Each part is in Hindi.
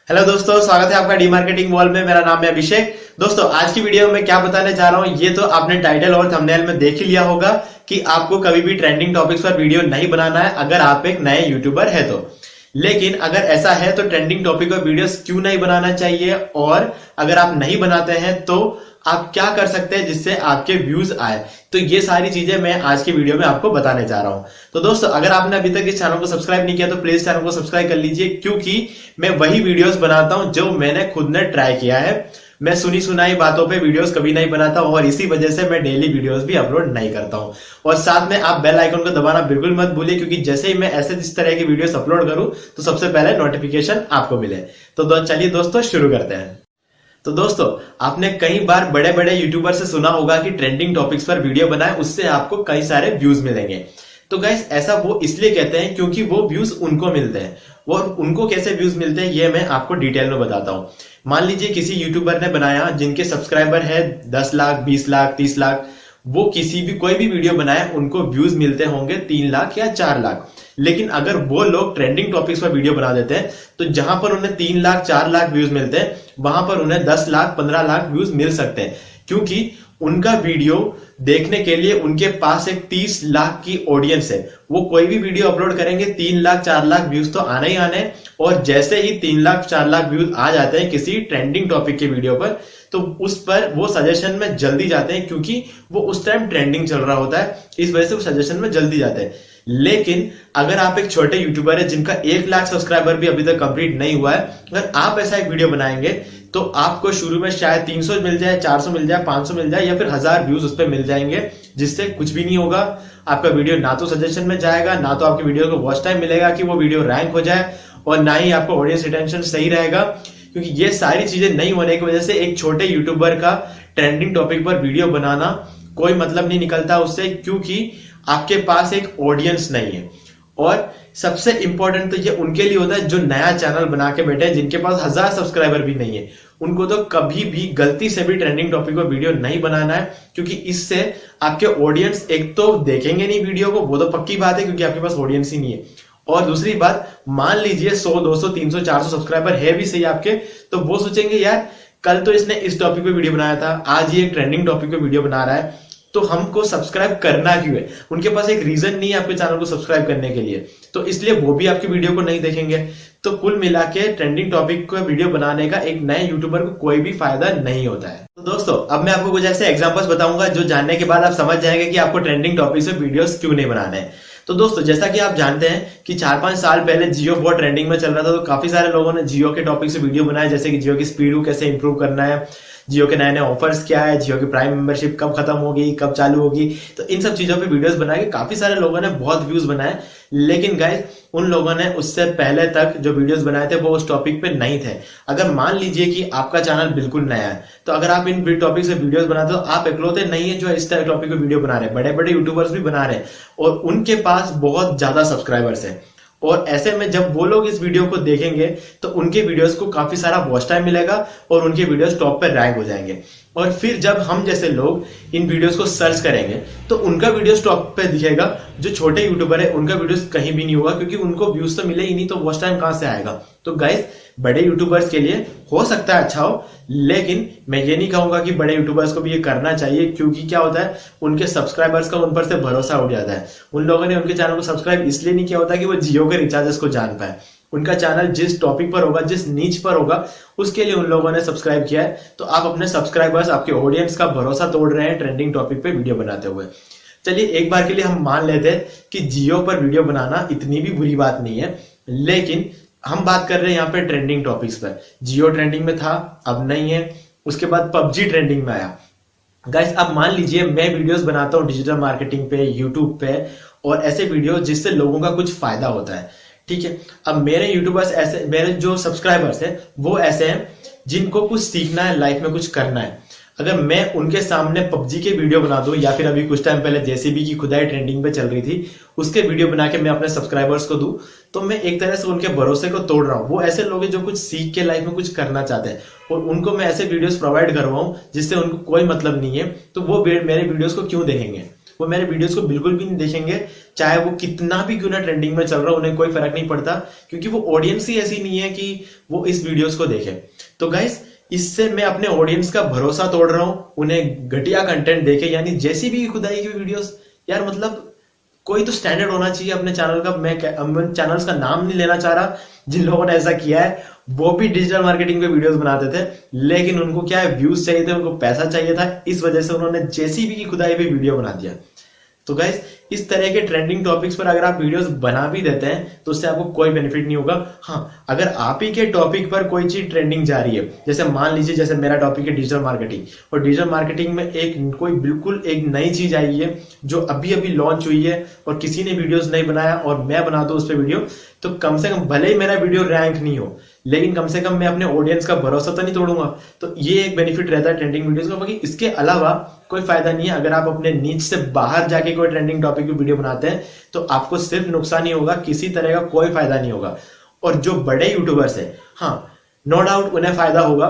हेलो दोस्तों, स्वागत है आपका डी मार्केटिंग वॉल में। मेरा नाम है अभिषेक। दोस्तों, आज की वीडियो में क्या बताने जा रहा हूं, ये तो आपने टाइटल और थंबनेल में देख ही लिया होगा कि आपको कभी भी ट्रेंडिंग टॉपिक्स पर वीडियो नहीं बनाना है अगर आप एक नए यूट्यूबर है तो। लेकिन अगर ऐसा है तो ट्रेंडिंग टॉपिक पर वीडियोस क्यों नहीं बनाना चाहिए, और अगर आप नहीं बनाते हैं तो आप क्या कर सकते हैं जिससे आपके व्यूज आए। तो ये सारी चीजें मैं आज की वीडियो में आपको बताने जा रहा हूं। तो दोस्तों, अगर आपने अभी तक इस चैनल को सब्सक्राइब नहीं किया तो प्लीज चैनल को सब्सक्राइब कर लीजिए, क्योंकि मैं वही वीडियोस बनाता हूं जो मैंने खुद ने ट्राई किया है। मैं सुनी सुनाई बातों पे वीडियोस कभी नहीं बनाता हूं, और इसी वजह से मैं डेली वीडियोस भी अपलोड नहीं करता हूं। और साथ में आप बेल आइकन को दबाना बिल्कुल मत भूलिए, क्योंकि जैसे ही मैं ऐसे इस तरह की वीडियोस अपलोड करूं तो सबसे पहले नोटिफिकेशन आपको मिले। तो चलिए दोस्तों, शुरू करते हैं। तो दोस्तों, आपने कई बार बड़े बड़े यूट्यूबर से सुना होगा कि ट्रेंडिंग टॉपिक्स पर वीडियो बनाए, उससे आपको कई सारे व्यूज मिलेंगे। तो गाइस, ऐसा वो इसलिए कहते हैं क्योंकि वो व्यूज उनको मिलते हैं। और उनको कैसे व्यूज मिलते हैं ये मैं आपको डिटेल में बताता हूं। मान लीजिए किसी यूट्यूबर ने बनाया जिनके सब्सक्राइबर है 10 लाख, 20 लाख, 30 लाख। वो किसी भी कोई भी वीडियो बनाए, उनको व्यूज मिलते होंगे 3 लाख या 4 लाख। लेकिन अगर वो लोग ट्रेंडिंग टॉपिक्स पर वीडियो बना देते हैं तो जहां पर उन्हें 3 लाख 4 लाख व्यूज मिलते हैं, वहां पर उन्हें 10 लाख 15 लाख व्यूज मिल सकते हैं, क्योंकि उनका वीडियो देखने के लिए उनके पास एक 30 लाख की ऑडियंस है। वो कोई भी वीडियो अपलोड करेंगे, 3 लाख 4 लाख व्यूज तो आने ही आने। और जैसे ही 3 लाख 4 लाख व्यूज आ जाते हैं किसी ट्रेंडिंग टॉपिक के वीडियो पर, तो उस पर वो सजेशन में जल्दी जाते हैं, क्योंकि वो उस टाइम ट्रेंडिंग चल रहा होता है। इस वजह से वो सजेशन में जल्दी जाते हैं। लेकिन अगर आप एक छोटे यूट्यूबर है जिनका 1 लाख सब्सक्राइबर भी अभी तक कंप्लीट नहीं हुआ है, अगर आप ऐसा एक वीडियो बनाएंगे तो आपको शुरू में शायद 300 मिल जाए, 400 मिल जाए, 500 मिल जाए, या फिर 1000 व्यूज उस पर मिल जाएंगे, जिससे कुछ भी नहीं होगा। आपका वीडियो ना तो सजेशन में जाएगा, ना तो आपकी वीडियो को वॉच टाइम मिलेगा कि वो वीडियो रैंक हो जाए, और ना ही आपका ऑडियंस रिटेंशन सही रहेगा। क्योंकि ये सारी चीजें नहीं होने की वजह से एक छोटे यूट्यूबर का ट्रेंडिंग टॉपिक पर वीडियो बनाना कोई मतलब नहीं निकलता उससे, क्योंकि आपके पास एक ऑडियंस नहीं है। और सबसे इंपॉर्टेंट तो ये उनके लिए होता है जो नया चैनल बना के बैठे हैं, जिनके पास 1000 सब्सक्राइबर भी नहीं है। उनको तो कभी भी गलती से भी ट्रेंडिंग टॉपिक पर वीडियो नहीं बनाना है, क्योंकि इससे आपके ऑडियंस एक तो देखेंगे नहीं वीडियो को, वो तो पक्की बात है, क्योंकि आपके पास ऑडियंस ही नहीं है। और दूसरी बात, मान लीजिए 100 200 300 400 सब्सक्राइबर है भी सही आपके, तो वो सोचेंगे यार कल तो इसने इस टॉपिक पे वीडियो बनाया था, आज ये एक ट्रेंडिंग टॉपिक पे वीडियो बना रहा है, तो हमको सब्सक्राइब करना क्यों है। उनके पास एक रीजन नहीं है आपके चैनल को सब्सक्राइब करने के लिए, तो इसलिए वो भी आपकी वीडियो को नहीं देखेंगे। तो कुल मिला के ट्रेंडिंग टॉपिक को वीडियो बनाने का एक नए यूट्यूबर को कोई भी फायदा नहीं होता है। तो दोस्तों, अब मैं आपको कुछ ऐसे एग्जांपल्स बताऊंगा जो जानने के बाद आप समझ जाएंगे कि आपको ट्रेंडिंग टॉपिक से वीडियोस क्यों नहीं बनाने हैं। तो दोस्तों, जैसा कि आप जानते हैं कि 4-5 साल पहले जियो बहुत ट्रेंडिंग में चल रहा था, तो काफी सारे लोगों ने जियो के टॉपिक से वीडियो बनाए, जैसे कि जियो की स्पीड को कैसे इंप्रूव करना है, जियो के नए नए ऑफर्स क्या है, जियो की प्राइम मेंबरशिप कब खत्म होगी, कब चालू होगी। तो इन सब चीजों पे वीडियोस बना के काफी सारे लोगों ने बहुत व्यूज बनाए। लेकिन गाइस, उन लोगों ने उससे पहले तक जो वीडियोस बनाए थे वो उस टॉपिक पे नहीं थे। अगर मान लीजिए कि आपका चैनल बिल्कुल नया है, तो अगर आप इन टॉपिक से वीडियोस बनाते हो, आप इकलौते नहीं है जो इस टॉपिक पे वीडियो बना रहे हैं, बड़े बड़े यूट्यूबर्स भी बना रहे हैं, और उनके पास बहुत ज्यादा सब्सक्राइबर्स हैं। और ऐसे में जब वो लोग इस वीडियो को देखेंगे तो उनके वीडियोस को काफी सारा वॉच टाइम मिलेगा, और उनके वीडियोस टॉप पे रैंक हो जाएंगे। और फिर जब हम जैसे लोग इन वीडियोस को सर्च करेंगे तो उनका वीडियोस टॉप पे दिखेगा। जो छोटे यूट्यूबर है उनका वीडियोस कहीं भी नहीं होगा, क्योंकि उनको व्यूज तो मिले ही नहीं, तो वॉच टाइम कहां से आएगा। तो गाइस, बड़े यूट्यूबर्स के लिए हो सकता है अच्छा हो, लेकिन मैं ये नहीं कहूंगा कि बड़े यूट्यूबर्स को भी ये करना चाहिए, क्योंकि क्या होता है, उनके सब्सक्राइबर्स का उन पर से भरोसा उठ जाता है। उन लोगों ने उनके चैनल को सब्सक्राइब इसलिए नहीं किया होता कि वो जियो के रिचार्जेस को जान पाए। उनका चैनल जिस टॉपिक पर होगा, जिस नीच पर होगा, उसके लिए उन लोगों ने सब्सक्राइब किया है। तो आप अपने सब्सक्राइबर्स, आपके ऑडियंस का भरोसा तोड़ रहे हैं ट्रेंडिंग टॉपिक पे वीडियो बनाते हुए। चलिए, एक बार के लिए हम मान लेते हैं कि जियो पर वीडियो बनाना इतनी भी बुरी बात नहीं है, लेकिन हम बात कर रहे हैं यहाँ पे ट्रेंडिंग टॉपिक्स पर। जियो ट्रेंडिंग में था, अब नहीं है। उसके बाद पबजी ट्रेंडिंग में आया। गाइस, अब मान लीजिए मैं वीडियोस बनाता हूँ डिजिटल मार्केटिंग पे, यूट्यूब पे, और ऐसे वीडियो जिससे लोगों का कुछ फायदा होता है, ठीक है। अब मेरे यूट्यूबर्स ऐसे, मेरे जो सब्सक्राइबर्स हैं वो ऐसे हैं जिनको कुछ सीखना है, लाइफ में कुछ करना है। अगर मैं उनके सामने पबजी के वीडियो बना दूं, या फिर अभी कुछ टाइम पहले जेसीबी की खुदाई ट्रेंडिंग पे चल रही थी, उसके वीडियो बना के मैं अपने सब्सक्राइबर्स को दूं, तो मैं एक तरह से उनके भरोसे को तोड़ रहा हूं। वो ऐसे लोग हैं जो कुछ सीख के लाइफ में कुछ करना चाहते हैं, और उनको मैं ऐसे वीडियोस प्रोवाइड करवाऊं जिससे उनको कोई मतलब नहीं है, तो वो मेरे वीडियोस को क्यों देखेंगे। वो मेरे वीडियोस को बिल्कुल भी नहीं देखेंगे, चाहे वो कितना भी क्यों ना ट्रेंडिंग में चल रहा हो, उन्हें कोई फर्क नहीं पड़ता, क्योंकि वो ऑडियंस ही ऐसी नहीं है कि वो इस वीडियोस को देखे। तो गाइस, इससे मैं अपने ऑडियंस का भरोसा तोड़ रहा हूं, उन्हें घटिया कंटेंट देखे, यानी जैसी भी खुदाई की वीडियोस। यार मतलब कोई तो स्टैंडर्ड होना चाहिए अपने चैनल का। मैं चैनल्स का नाम नहीं लेना चाह रहा, जिन लोगों ने ऐसा किया है वो भी डिजिटल मार्केटिंग पे वीडियोस बनाते थे, लेकिन उनको क्या है, व्यूज चाहिए थे, उनको पैसा चाहिए था, इस वजह से उन्होंने जैसी भी खुदाई पे वीडियो बना दिया। तो गाइस, इस तरह के ट्रेंडिंग टॉपिक्स पर अगर आप वीडियोस बना भी देते हैं तो उससे आपको कोई बेनिफिट नहीं होगा। हाँ, अगर आप ही के टॉपिक पर कोई चीज ट्रेंडिंग जा रही है, जैसे मान लीजिए जैसे मेरा टॉपिक है डिजिटल मार्केटिंग, और डिजिटल मार्केटिंग में कोई बिल्कुल एक नई चीज आई है जो अभी अभी लॉन्च हुई है और किसी ने वीडियोस नहीं बनाया और मैं बना दूं उस पर वीडियो, तो कम से कम भले ही मेरा वीडियो रैंक नहीं हो, लेकिन कम से कम मैं अपने ऑडियंस का भरोसा तो नहीं तोड़ूंगा। तो ये एक बेनिफिट रहता है ट्रेंडिंग वीडियोस का। बाकी इसके अलावा कोई फायदा नहीं है। अगर आप अपने नीच से बाहर जाके कोई ट्रेंडिंग टॉपिक की वीडियो बनाते हैं तो आपको सिर्फ नुकसान ही होगा, किसी तरह का कोई फायदा नहीं होगा। और जो बड़े यूट्यूबर्स है, हाँ नो डाउट उन्हें फायदा होगा,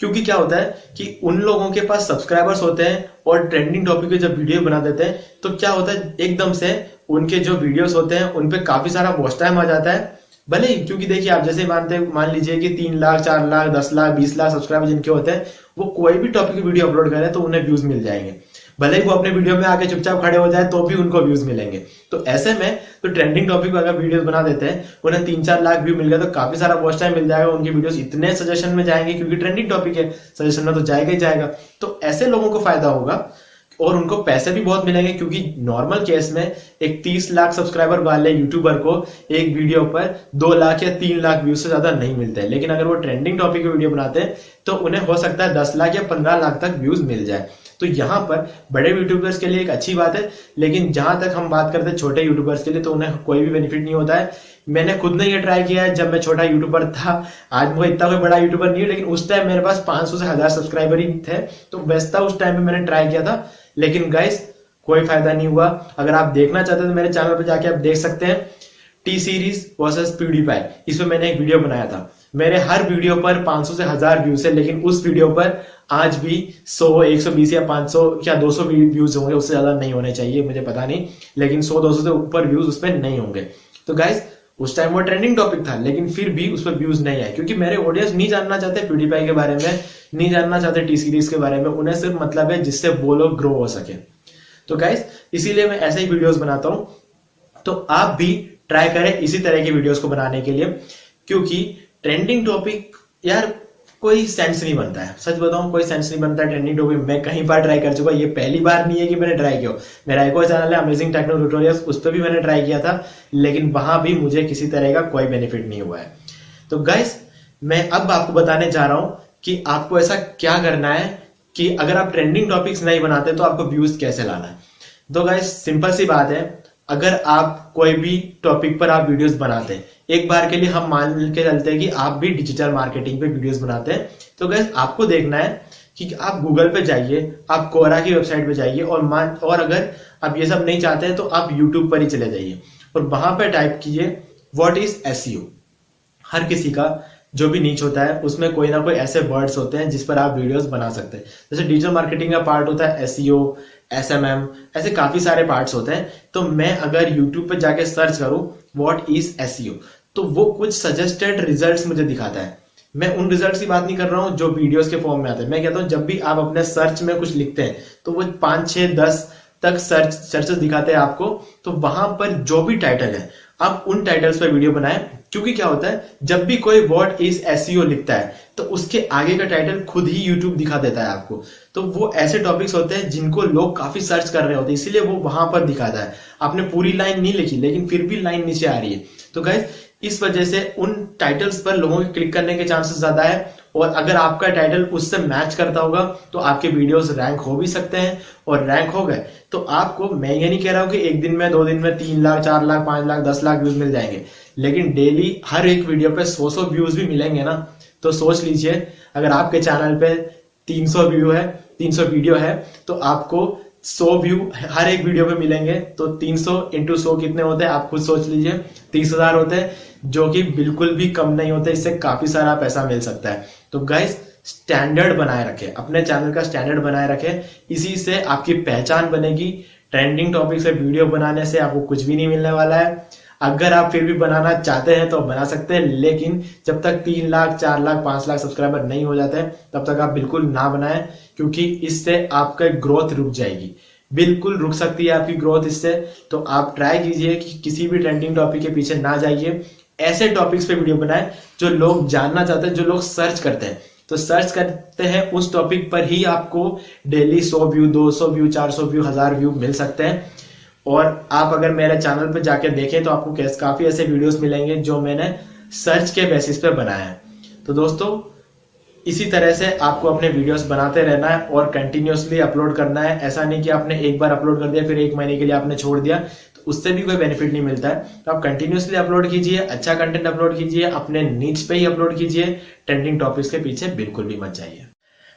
क्योंकि क्या होता है कि उन लोगों के पास सब्सक्राइबर्स होते हैं और ट्रेंडिंग टॉपिक पे जब वीडियो बना देते हैं तो क्या होता है, एकदम से उनके जो वीडियोस होते हैं उन पे काफी सारा वॉच टाइम आ जाता है। भले ही, क्योंकि देखिए आप जैसे मान लीजिए कि 3 लाख 4 लाख 10 लाख 20 लाख सब्सक्राइबर जिनके होते हैं, वो कोई भी टॉपिक की वीडियो अपलोड करें तो उन्हें व्यूज मिल जाएंगे। भले ही वो अपने वीडियो में आके चुपचाप खड़े हो जाए तो भी उनको व्यूज मिलेंगे। तो ऐसे में तो ट्रेंडिंग टॉपिक पर अगर वीडियोस बना देते हैं, उन्हें 3-4 लाख व्यू मिल गया तो काफी सारा वॉच टाइम मिल जाएगा, उनकी वीडियोस इतने सजेशन में जाएंगे, क्योंकि ट्रेंडिंग टॉपिक है, सजेशन में तो जाएगा ही जाएगा। तो ऐसे लोगों को फायदा होगा और उनको पैसे भी बहुत मिलेंगे, क्योंकि नॉर्मल केस में एक 30 लाख सब्सक्राइबर वाले यूट्यूबर को एक वीडियो पर 2 लाख या 3 लाख व्यूज से ज्यादा नहीं मिलते हैं। लेकिन अगर वो ट्रेंडिंग टॉपिक की वीडियो बनाते हैं तो उन्हें हो सकता है 10 लाख या 15 लाख तक व्यूज मिल जाए। तो यहाँ पर बड़े यूट्यूबर्स के लिए एक अच्छी बात है, लेकिन जहां तक हम बात करते हैं छोटे यूट्यूबर्स के लिए, तो उन्हें कोई भी बेनिफिट नहीं होता है। मैंने खुद ने ये ट्राई किया है जब मैं छोटा यूट्यूबर था। आज मैं इतना कोई बड़ा यूट्यूबर नहीं हूं, लेकिन उस टाइम मेरे पास 500 से 1000 सब्सक्राइबर ही थे, तो बेस्ट था उस टाइम में मैंने ट्राई किया था। लेकिन गाइस कोई फायदा नहीं हुआ। अगर आप देखना चाहते हैं तो मेरे चैनल पर जाके आप देख सकते हैं, टी सीरीज वर्सेस प्यूडीपाई, इसमें मैंने एक वीडियो बनाया था। मेरे हर वीडियो पर 500 से 1000 व्यूज है, लेकिन उस वीडियो पर आज भी 100 120 या 500 या 200 व्यूज होंगे, उससे ज्यादा नहीं होने चाहिए, मुझे पता नहीं, लेकिन 100-200 से ऊपर व्यूज उस पर नहीं होंगे। तो गाइस उस टाइम वो ट्रेंडिंग टॉपिक था, लेकिन फिर भी उस पर व्यूज नहीं आए, क्योंकि मेरे ऑडियंस नहीं जानना चाहते प्यूडीपाई के बारे में, नहीं जानना चाहते टी सीरीज के बारे में, उन्हें सिर्फ मतलब है जिससे वो लोग ग्रो हो सके। तो गाइस इसीलिए मैं ऐसे ही वीडियोस बनाता हूं। तो आप भी ट्राई करें इसी तरह की वीडियोस को बनाने के लिए, क्योंकि ट्रेंडिंग टॉपिक यार कोई सेंस नहीं बनता है। सच बताऊं, कोई सेंस नहीं बनता है ट्रेंडिंग टॉपिक। मैं कहीं बार ट्राई कर चुका, ये पहली बार नहीं है कि मैंने ट्राई किया। मेरा एक और चैनल है अमेजिंग टेक्नो ट्यूटोरियल्स, उस पर भी मैंने ट्राई किया था, लेकिन वहां भी मुझे किसी तरह का कोई बेनिफिट नहीं हुआ है। तो गाइस मैं अब आपको बताने जा रहा हूं कि आपको ऐसा क्या करना है कि अगर आप ट्रेंडिंग टॉपिक्स नहीं बनाते तो आपको व्यूज कैसे लाना है। तो गाइस सिंपल सी बात है, अगर आप कोई भी टॉपिक पर आप वीडियोस बनाते हैं, एक बार के लिए हम मान के चलते हैं कि आप भी डिजिटल मार्केटिंग पे वीडियोस बनाते हैं, तो गाइस आपको देखना है कि आप गूगल पे जाइए, आप कोरा की वेबसाइट पे जाइए, और अगर आप ये सब नहीं चाहते हैं तो आप यूट्यूब पर ही चले जाइए और वहां पे टाइप कीजिए व्हाट इज एसईओ। हर किसी का जो भी नीच होता है उसमें कोई ना कोई ऐसे वर्ड्स होते हैं जिस पर आप वीडियोस बना सकते हैं। जैसे डिजिटल मार्केटिंग का पार्ट होता है एसईओ, एसएमएम, ऐसे काफी सारे पार्ट्स होते हैं। तो मैं अगर यूट्यूब पे जाके सर्च करूं व्हाट इज एसईओ, तो वो कुछ सजेस्टेड रिजल्ट्स मुझे दिखाता है। मैं उन रिजल्ट्स की बात नहीं कर रहा हूं जो वीडियोस के फॉर्म में आते हैं। मैं कहता हूं जब भी आप अपने सर्च में कुछ लिखते हैं तो वो 5, 6, 10 तक सर्चेस दिखाते हैं आपको। तो वहां पर जो भी टाइटल है आप उन टाइटल्स पर वीडियो बनाएं, क्योंकि क्या होता है जब भी कोई व्हाट इज एसईओ लिखता है तो उसके आगे का टाइटल खुद ही यूट्यूब दिखा देता है आपको। तो वो ऐसे टॉपिक्स होते हैं जिनको लोग काफी सर्च कर रहे होते हैं, इसीलिए वो वहां पर दिखाता है। आपने पूरी लाइन नहीं लिखी लेकिन फिर भी लाइन नीचे आ रही है। तो गाइस इस वजह से उन टाइटल्स पर लोगों के क्लिक करने के चांसेस ज्यादा है, और अगर आपका टाइटल उससे मैच करता होगा तो आपके वीडियोस रैंक हो भी सकते हैं। और रैंक हो गए तो आपको, मैं ये नहीं कह रहा हूं कि एक दिन में 2 दिन में 3 लाख 4 लाख 5 लाख 10 लाख व्यूज मिल जाएंगे, लेकिन डेली हर एक वीडियो पे 100 व्यूज भी मिलेंगे ना। तो सोच लीजिए अगर आपके चैनल पे 300 वीडियो है तो आपको 100 व्यू हर एक वीडियो पे मिलेंगे। तो 300 इंटू 100 कितने होते हैं आप खुद सोच लीजिए, 30,000 होते हैं, जो कि बिल्कुल भी कम नहीं होते। इससे काफी सारा पैसा मिल सकता है। तो गाइस स्टैंडर्ड बनाए रखें, अपने चैनल का स्टैंडर्ड बनाए रखें, इसी से आपकी पहचान बनेगी। ट्रेंडिंग टॉपिक से वीडियो बनाने से आपको कुछ भी नहीं मिलने वाला है। अगर आप फिर भी बनाना चाहते हैं तो बना सकते हैं, लेकिन जब तक 3 लाख 4 लाख 5 लाख सब्सक्राइबर नहीं हो जाते हैं तब तक आप बिल्कुल ना बनाएं, क्योंकि इससे आपका ग्रोथ रुक जाएगी, बिल्कुल रुक सकती है आपकी ग्रोथ इससे। तो आप ट्राई कीजिए कि किसी भी ट्रेंडिंग टॉपिक के पीछे ना जाइए, ऐसे टॉपिक्स पे वीडियो बनाएं जो लोग जानना चाहते हैं, जो लोग सर्च करते हैं। तो सर्च करते हैं उस टॉपिक पर ही आपको daily 100 view, 200 view, 400 view, 1000 view मिल सकते हैं। और आप अगर मेरे चैनल पर जाकर देखें तो आपको काफी ऐसे वीडियोस मिलेंगे जो मैंने सर्च के बेसिस पे बनाए हैं। तो दोस्तों, इसी तरह से आपको अपने वीडियोस बनाते रहना है और कंटिन्यूअसली अपलोड करना है। ऐसा नहीं कि आपने एक बार अपलोड कर दिया फिर 1 महीने के लिए आपने छोड़ दिया, तो उससे भी कोई बेनिफिट नहीं मिलता है। तो आप कंटिन्यूअसली अपलोड कीजिए, अच्छा कंटेंट अपलोड कीजिए, अपने नीच पे ही अपलोड कीजिए, ट्रेंडिंग टॉपिक्स के पीछे बिल्कुल भी मत जाइए।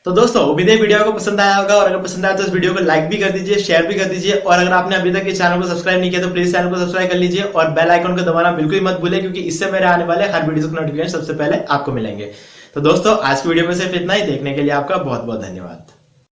तो दोस्तों, उम्मीद है वीडियो को पसंद आया होगा, और अगर पसंद आया तो इस वीडियो को लाइक भी कर दीजिए, शेयर भी कर दीजिए, और अगर आपने अभी तक इस चैनल को सब्सक्राइब नहीं किया तो प्लीज चैनल को सब्सक्राइब कर लीजिए और बेल आइकन को दबाना बिल्कुल मत भूलें, क्योंकि इससे मेरे आने वाले हर वीडियो के नोटिफिकेशन सबसे पहले आपको मिलेंगे। तो दोस्तों, आज की वीडियो में सिर्फ इतना ही। देखने के लिए आपका बहुत बहुत धन्यवाद।